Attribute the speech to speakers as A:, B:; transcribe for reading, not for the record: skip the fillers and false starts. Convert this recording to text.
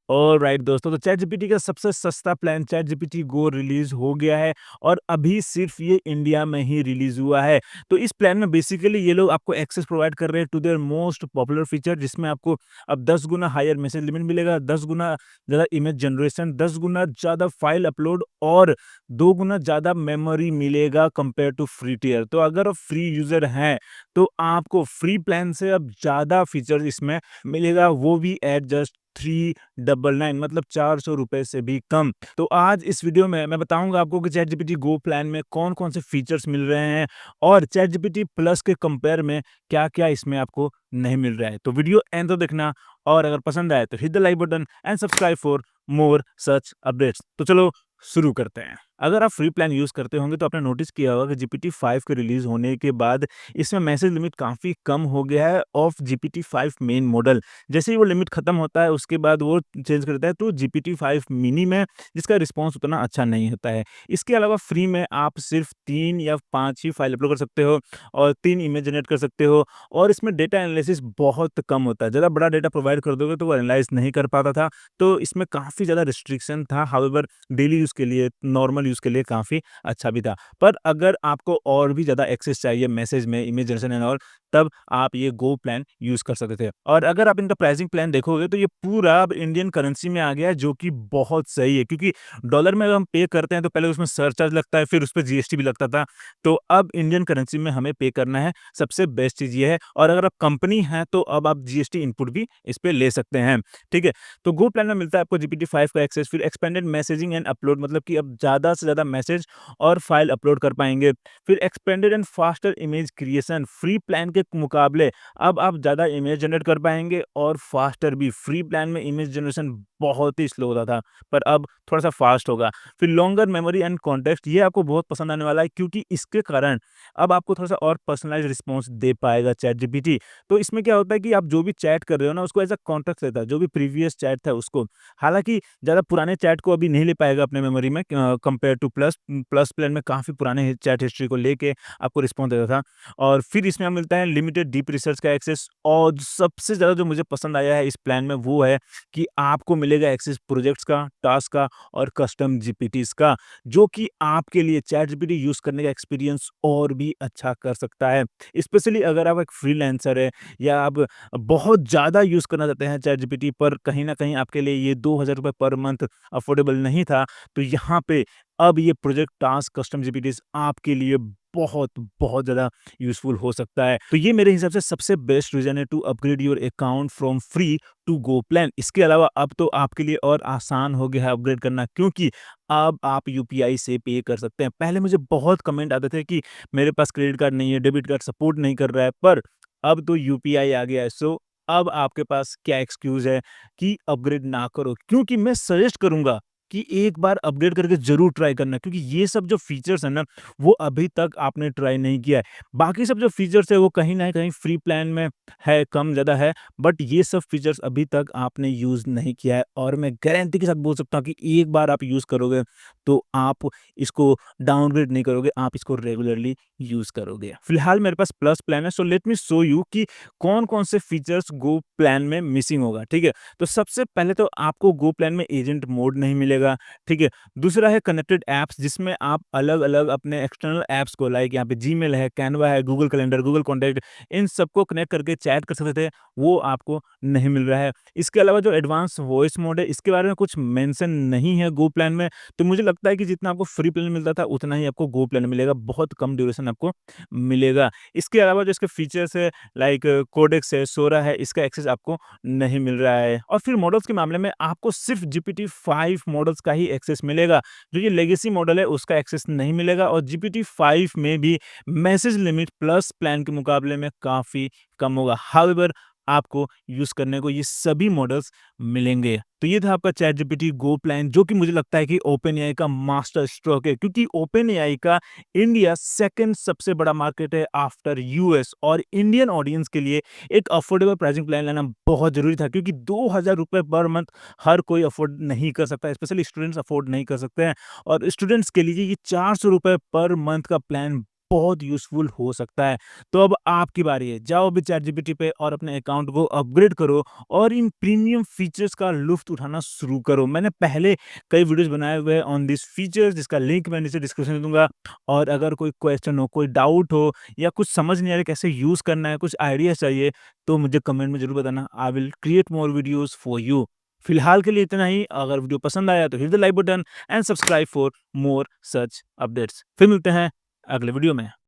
A: Alright दोस्तों, तो chat GPT का सबसे सस्ता प्लान चैट जीपीटी गो रिलीज हो गया है और अभी सिर्फ ये इंडिया में ही रिलीज हुआ है। तो इस प्लान में बेसिकली ये लोग आपको एक्सेस प्रोवाइड कर रहे हैं to their most popular feature, जिसमें आपको अब 10 गुना हायर मैसेज लिमिट मिलेगा, 10 गुना ज़्यादा इमेज जनरेशन, 10 गुना ज़्यादा फाइल अपलोड और 2 गुना ज़्यादा मेमोरी मिलेगा कंपेयर टू फ्री टियर। तो अगर आप फ्री यूज़र हैं तो आपको फ्री प्लान से अब ज़्यादा फीचर्स इसमें मिलेगा, वो भी एट जस्ट 399, मतलब 400 रुपए से भी कम। तो आज इस वीडियो में मैं बताऊंगा आपको कि चैट जीपीटी गो प्लान में कौन कौन से फीचर्स मिल रहे हैं और चैट जीपीटी प्लस के कंपेयर में क्या क्या इसमें आपको नहीं मिल रहा है। तो वीडियो एंड तो देखना और अगर पसंद आए तो hit the like button and subscribe for more such updates. तो चलो शुरू करते हैं। अगर आप फ्री प्लान यूज करते होंगे तो आपने नोटिस किया होगा कि जीपीटी 5 के रिलीज होने के बाद इसमें मैसेज लिमिट काफी कम हो गया है ऑफ जीपीटी 5 मेन मॉडल। जैसे ही वो लिमिट खत्म होता है उसके बाद वो चेंज करता है टू जीपीटी 5 मिनी में, जिसका रिस्पॉन्स उतना अच्छा नहीं होता है। इसके अलावा फ्री में आप सिर्फ 3 या 5 ही फाइल अपलोड कर सकते हो और 3 इमेज जनरेट कर सकते हो और इसमें डेटा एनालिसिस बहुत कम होता है। ज़्यादा बड़ा डेटा प्रोवाइड कर दोगे तो वो एनालाइज नहीं कर पाता था, तो इसमें काफ़ी ज़्यादा रिस्ट्रिक्शन था। हाउएवर डेली यूज़ के लिए, नॉर्मल यूज़ के लिए काफ़ी अच्छा भी था। पर अगर आपको और भी ज़्यादा एक्सेस चाहिए मैसेज में, इमेज जनरेशन एंड ऑल, तब आप ये गो प्लान यूज़ कर सकते थे। और अगर आप इनका प्राइसिंग प्लान देखोगे तो ये पूरा अब इंडियन करेंसी में आ गया है, जो कि बहुत सही है, क्योंकि डॉलर में अगर हम पे करते हैं तो पहले उसमें सरचार्ज लगता है, फिर उस पे जीएसटी भी लगता था। तो अब इंडियन करेंसी में हमें पे करना है, सबसे बेस्ट चीज़ ये है। और अगर आप कंपनी हैं तो अब आप जीएसटी इनपुट भी इस पे ले सकते हैं, ठीक है? तो गो प्लान में मिलता है आपको जीपीटी 5 का एक्सेस, फिर एक्सपेंडेड मैसेजिंग एंड अपलोड, मतलब कि अब ज़्यादा से ज़्यादा मैसेज और फाइल अपलोड कर पाएँगे। फिर expanded and faster image creation, free plan के मुकाबले अब आप ज़्यादा इमेज जनरेट कर पाएँगे और फास्टर भी। फ्री प्लान में इमेज जनरेशन बहुत ही स्लो होता था, पर अब थोड़ा-सा फास्ट होगा। फिर लॉन्गर मेमोरी एंड कॉन्टेक्स्ट, ये आपको बहुत पसंद आने वाला है, क्योंकि इसके कारण अब आपको थोड़ा-सा और पर्सनलाइज़्ड रिस्पॉन्स दे पाएगा चैट जीपीटी। तो इसमें क्या होता है कि आप जो भी चैट कर रहे हो ना, उसको एज़ अ कॉन्टेक्स्ट लेता है, जो भी प्रीवियस चैट था उसको। हालाँकि ज़्यादा पुराने चैट को अभी नहीं ले पाएगा अपने मेमोरी में, compare two plus. Plus plan में काफ़ी पुराने चैट हिस्ट्री को लेके आपको रिस्पॉन्स देता था। और फिर इसमें हमें मिलता है लिमिटेड डीप रिसर्च का एक्सेस, और सबसे ज़्यादा जो मुझे पसंद आया है इस प्लान में वो है कि आपको मिलेगा एक्सेस प्रोजेक्ट्स का, टास्क का और कस्टम जीपीटीज़ का, जो कि आपके लिए चैट जीपीटी यूज़ करने का एक्सपीरियंस और भी अच्छा कर सकता है। स्पेशली अगर आप एक फ्रीलांसर है या आप बहुत ज़्यादा यूज़ करना चाहते हैं चैट जीपीटी, पर कहीं न कहीं आपके लिए ये ₹2000 पर मंथ अफोर्डेबल नहीं था, तो यहाँ पे अब ये प्रोजेक्ट टास्क कस्टम जीपीटीज़ आपके लिए बहुत, बहुत ज़्यादा यूज़फुल हो सकता है। तो ये मेरे हिसाब से सबसे बेस्ट रीज़न है to upgrade your account from free to go plan. इसके अलावा अब तो आपके लिए और आसान हो गया है अपग्रेड करना, क्योंकि अब आप यूपीआई से पे कर सकते हैं। पहले मुझे बहुत कमेंट आते थे कि मेरे पास क्रेडिट कार्ड नहीं है, डेबिट कार्ड सपोर्ट नहीं कर रहा है, पर अब तो यूपीआई आ गया है। सो अब आपके पास क्या एक्सक्यूज़ है कि अपग्रेड ना करो? क्योंकि मैं सजेस्ट करूँगा कि एक बार अपग्रेड करके ज़रूर ट्राई करना, क्योंकि ये सब जो फीचर्स हैं ना, वो अभी तक आपने ट्राई नहीं किया है। बाकी सब जो फीचर्स है वो कहीं न कहीं फ्री प्लान में है, कम ज़्यादा है, बट ये सब फीचर्स अभी तक आपने यूज़ नहीं किया है, और मैं गारंटी के साथ बोल सकता हूँ कि एक बार आप यूज़ करोगे तो आप इसको डाउनग्रेड नहीं करोगे, आप इसको रेगुलरली यूज़ करोगे। फिलहाल मेरे पास प्लस प्लान है, so let me show you कि कौन-कौन से फीचर्स गो प्लान में मिसिंग होगा, ठीक है? तो सबसे पहले तो आपको गो प्लान में एजेंट मोड नहीं मिलेगा, ठीक है? दूसरा है कनेक्टेड ऐप्स, जिसमें आप अलग-अलग अपने एक्सटर्नल ऐप्स को, लाइक यहाँ पे जीमेल है, कैनवा है, गूगल कैलेंडर, गूगल कॉन्टैक्ट, इन सबको कनेक्ट करके चैट कर सकते थे, वो आपको नहीं मिल रहा है। इसके अलावा जो एडवांस वॉइस मोड है, इसके बारे में कुछ मेंशन नहीं है गो प्लान में, तो मुझे लगता है कि जितना आपको फ्री प्लान में मिलता था उतना ही आपको गो प्लान में मिलेगा, बहुत कम ड्यूरेशन आपको मिलेगा। इसके अलावा जो इसके फीचर्स है, लाइक कोडेक्स है, सोरा है, इसका एक्सेस आपको नहीं मिल रहा है। और फिर मॉडल्स के मामले में आपको सिर्फ जीपीटी 5 मॉडल्स का ही एक्सेस मिलेगा, जो ये लेगेसी मॉडल है उसका एक्सेस नहीं मिलेगा, और जीपीटी 5 में भी मैसेज लिमिट प्लस प्लान के मुकाबले में काफ़ी कम होगा। हाउएवर आपको यूज़ करने को ये सभी मॉडल्स मिलेंगे। तो ये था आपका चैट जीपीटी गो प्लान, जो कि मुझे लगता है कि ओपन एआई का मास्टर स्ट्रोक है, क्योंकि ओपन एआई का इंडिया सेकंड सबसे बड़ा मार्केट है आफ्टर यूएस, और इंडियन ऑडियंस के लिए एक अफोर्डेबल प्राइसिंग प्लान लाना बहुत ज़रूरी था, क्योंकि ₹2000 पर मंथ हर कोई अफोर्ड नहीं कर सकता, स्पेशली स्टूडेंट्स अफोर्ड नहीं कर सकते हैं, और स्टूडेंट्स के लिए ये ₹400 पर मंथ का प्लान बहुत यूज़फुल हो सकता है। तो अब आपकी बारी है, जाओ अभी चैटजीपीटी पे और अपने अकाउंट को अपग्रेड करो और इन प्रीमियम फीचर्स का लुफ्त उठाना शुरू करो। मैंने पहले कई वीडियोज़ बनाए हुए हैं ऑन दिस फीचर्स, जिसका लिंक मैं नीचे डिस्क्रिप्शन में दूँगा। और अगर कोई क्वेश्चन हो, कोई डाउट हो या कुछ समझ नहीं आ रहा कैसे यूज़ करना है, कुछ आइडियाज़ चाहिए, तो मुझे कमेंट में ज़रूर बताना। I will create more videos for you. फिलहाल के लिए इतना ही। अगर वीडियो पसंद आया तो hit the like button and subscribe for more such updates. फिर मिलते हैं अगले वीडियो में।